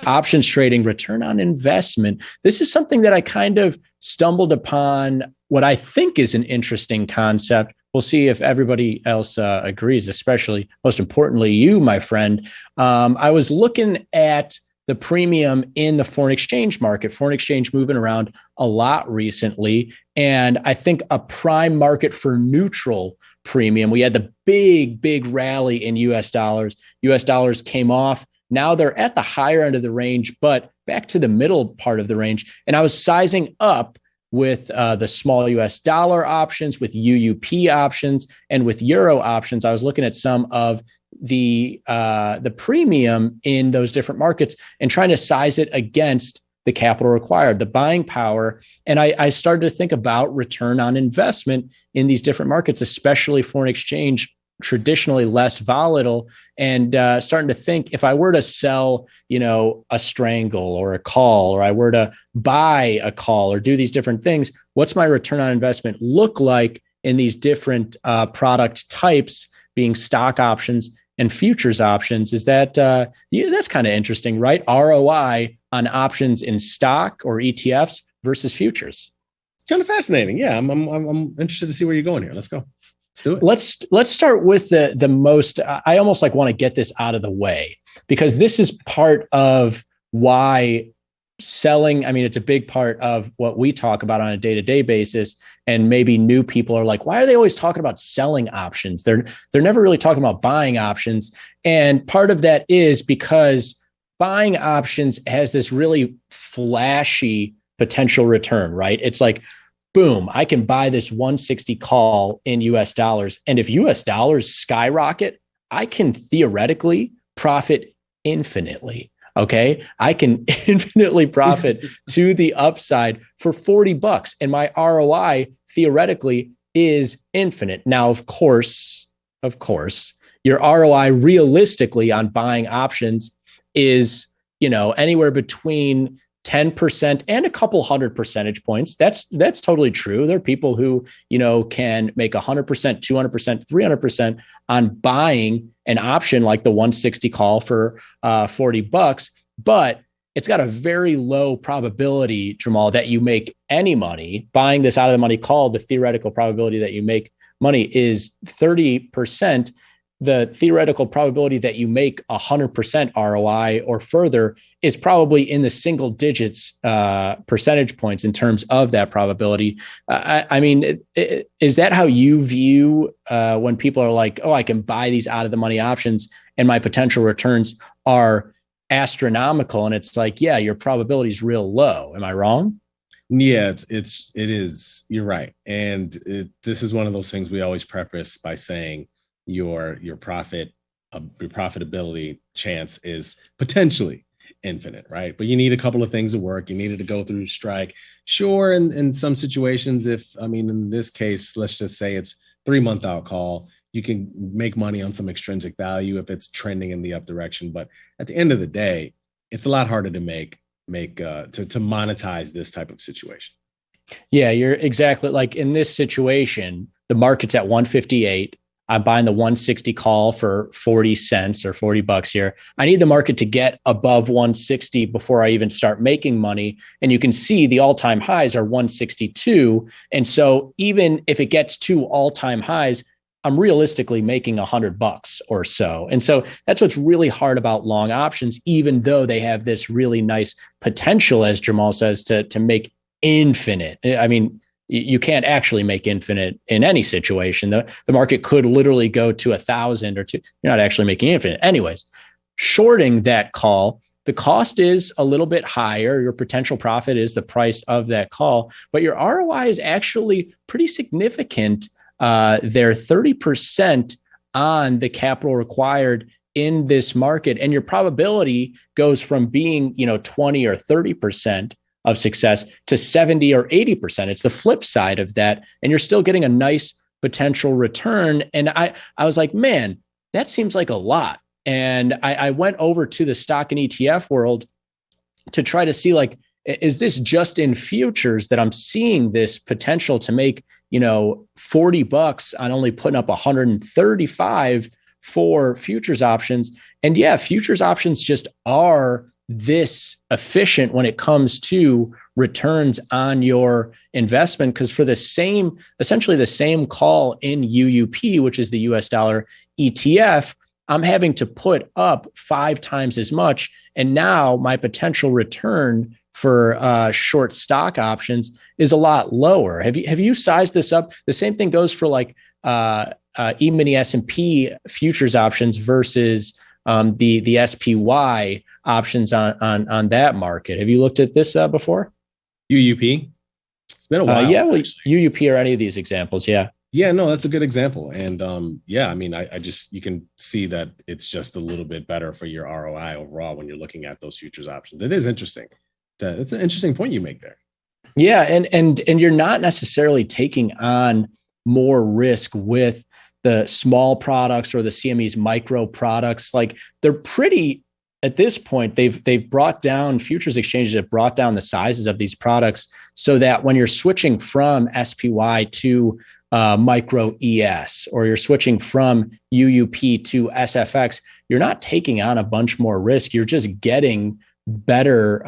options trading, return on investment. This is something that I kind of stumbled upon, what I think is an interesting concept. We'll see if everybody else agrees, especially, most importantly, you, my friend. I was looking at the premium in the foreign exchange market, foreign exchange moving around a lot recently. And I think a prime market for neutral premium, we had the big rally in US dollars. US dollars came off. Now they're at the higher end of the range, but back to the middle part of the range. And I was sizing up with the small US dollar options, with UUP options, and with Euro options. I was looking at some of the premium in those different markets and trying to size it against the capital required, the buying power. And I started to think about return on investment in these different markets, especially foreign exchange, traditionally less volatile, and starting to think, if I were to sell, a strangle or a call, or I were to buy a call or do these different things, what's my return on investment look like in these different product types, being stock options and futures options? Is that that's kind of interesting, right? ROI on options in stock or ETFs versus futures. Kind of fascinating. Yeah, I'm interested to see where you're going here. Let's go. Let's do it. Let's start with the most. I almost want to get this out of the way, because this is part of why selling. I mean, it's a big part of what we talk about on a day-to-day basis. And maybe new people are like, why are they always talking about selling options? They're never really talking about buying options. And part of that is because buying options has this really flashy potential return, right? It's like, boom, I can buy this 160 call in US dollars. And if US dollars skyrocket, I can theoretically profit infinitely. Okay. I can infinitely profit to the upside for $40. And my ROI theoretically is infinite. Now, of course, your ROI realistically on buying options is, anywhere between 10% and a couple hundred percentage points. That's totally true. There are people who, can make 100%, 200%, 300% on buying an option like the 160 call for $40, but it's got a very low probability, Jermal, that you make any money. Buying this out of the money call, the theoretical probability that you make money is 30%. The theoretical probability that you make 100% ROI or further is probably in the single digits percentage points in terms of that probability. I mean, is that how you view when people are like, oh, I can buy these out of the money options and my potential returns are astronomical? And it's like, yeah, your probability is real low. Am I wrong? Yeah, it is. You're right. And this is one of those things we always preface by saying, your profitability chance is potentially infinite, right? But you need a couple of things to work. You needed to go through strike. Sure, in some situations, in this case, let's just say it's 3-month out call, you can make money on some extrinsic value if it's trending in the up direction. But at the end of the day, it's a lot harder to make to monetize this type of situation. Yeah, you're exactly like in this situation, the market's at 158. I'm buying the 160 call for 40 cents or $40 here. I need the market to get above 160 before I even start making money. And you can see the all-time highs are 162. And so even if it gets to all-time highs, I'm realistically making $100 or so. And so that's what's really hard about long options, even though they have this really nice potential, as Jermal says, to make infinite. I mean, you can't actually make infinite in any situation. The market could literally go to 1,000 or 2. You're not actually making infinite. Anyways, shorting that call, the cost is a little bit higher. Your potential profit is the price of that call, but your ROI is actually pretty significant. They're 30% on the capital required in this market. And your probability goes from being, 20 or 30% of success to 70 or 80%. It's the flip side of that. And you're still getting a nice potential return. And I was like, man, that seems like a lot. And I went over to the stock and ETF world to try to see, like, is this just in futures that I'm seeing this potential to make, $40 on only putting up 135 for futures options? And yeah, futures options just are this efficient when it comes to returns on your investment. Because for essentially the same call in UUP, which is the US dollar ETF, I'm having to put up 5 times as much. And now my potential return for short stock options is a lot lower. Have you sized this up? The same thing goes for like E-mini S&P futures options versus the SPY options on that market. Have you looked at this before? UUP? It's been a while. Yeah, well, UUP or any of these examples. Yeah. Yeah, no, that's a good example. And yeah, I mean, I just, you can see that it's just a little bit better for your ROI overall when you're looking at those futures options. It is interesting. It's an interesting point you make there. Yeah. And you're not necessarily taking on more risk with the small products or the CME's micro products. Like they're pretty, at this point, they've brought down, futures exchanges have brought down the sizes of these products so that when you're switching from SPY to micro ES, or you're switching from UUP to SFX, you're not taking on a bunch more risk. You're just getting better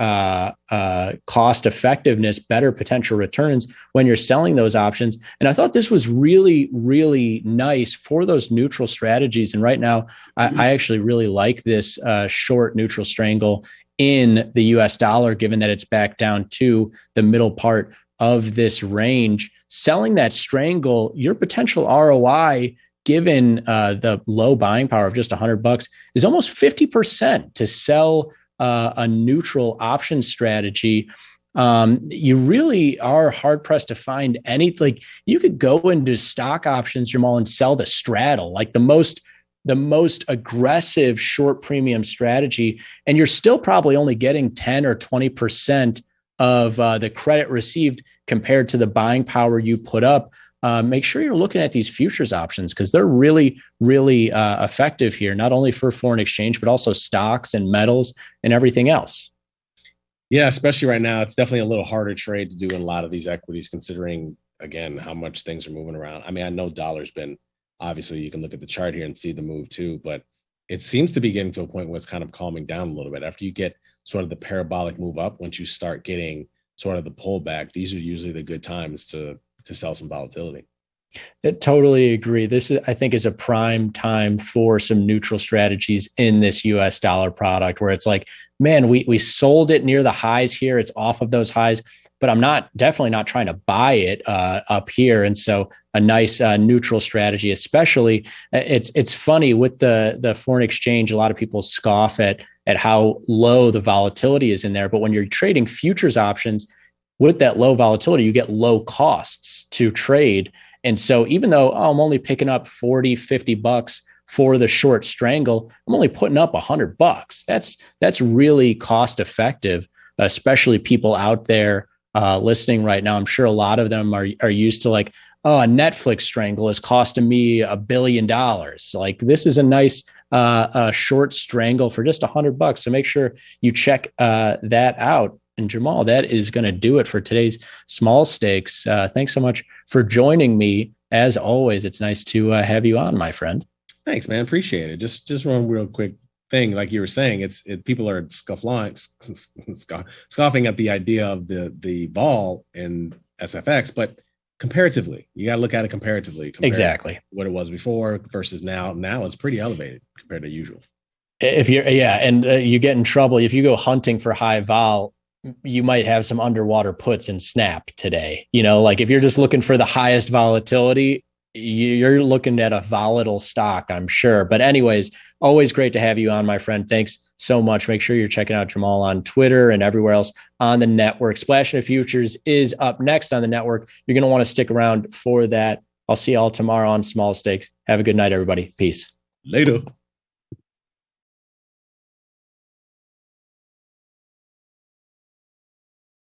cost effectiveness, better potential returns when you're selling those options. And I thought this was really, really nice for those neutral strategies. And right now, I actually really like this short neutral strangle in the US dollar, given that it's back down to the middle part of this range. Selling that strangle, your potential ROI, given the low buying power of just $100, is almost 50% to sell a neutral option strategy. You really are hard pressed to find any, like you could go into stock options, Jermal, and sell the straddle, like the most aggressive short premium strategy. And you're still probably only getting 10 or 20% of the credit received compared to the buying power you put up. Make sure you're looking at these futures options because they're really, really effective here, not only for foreign exchange, but also stocks and metals and everything else. Yeah, especially right now, it's definitely a little harder trade to do in a lot of these equities, considering, again, how much things are moving around. I mean, I know dollar's been, obviously, you can look at the chart here and see the move too, but it seems to be getting to a point where it's kind of calming down a little bit. After you get sort of the parabolic move up, once you start getting sort of the pullback, these are usually the good times to sell some volatility. I totally agree. This is, I think, is a prime time for some neutral strategies in this US dollar product where it's like, man, we sold it near the highs here. It's off of those highs, but I'm definitely not trying to buy it up here. And so a nice neutral strategy, especially it's funny with the foreign exchange. A lot of people scoff at how low the volatility is in there. But when you're trading futures options with that low volatility, you get low costs to trade. And so even though I'm only picking up $40, $50 for the short strangle, I'm only putting up $100. That's really cost effective, especially people out there listening right now. I'm sure a lot of them are used to like, oh, a Netflix strangle is costing me $1 billion. Like this is a nice short strangle for just $100. So make sure you check that out. And Jermal, that is going to do it for today's small stakes. Thanks so much for joining me. As always, it's nice to have you on, my friend. Thanks, man. Appreciate it. Just one real quick thing. Like you were saying, people are scoffing at the idea of the vol in SFX, but comparatively, you got to look at it comparatively. Exactly. What it was before versus now. Now it's pretty elevated compared to usual. If you're, and you get in trouble if you go hunting for high vol. You might have some underwater puts and snap today. Like if you're just looking for the highest volatility, you're looking at a volatile stock, I'm sure. But anyways, always great to have you on, my friend. Thanks so much. Make sure you're checking out Jermal on Twitter and everywhere else on the network. Splash Into Futures is up next on the network. You're going to want to stick around for that. I'll see you all tomorrow on Small Stakes. Have a good night, everybody. Peace. Later.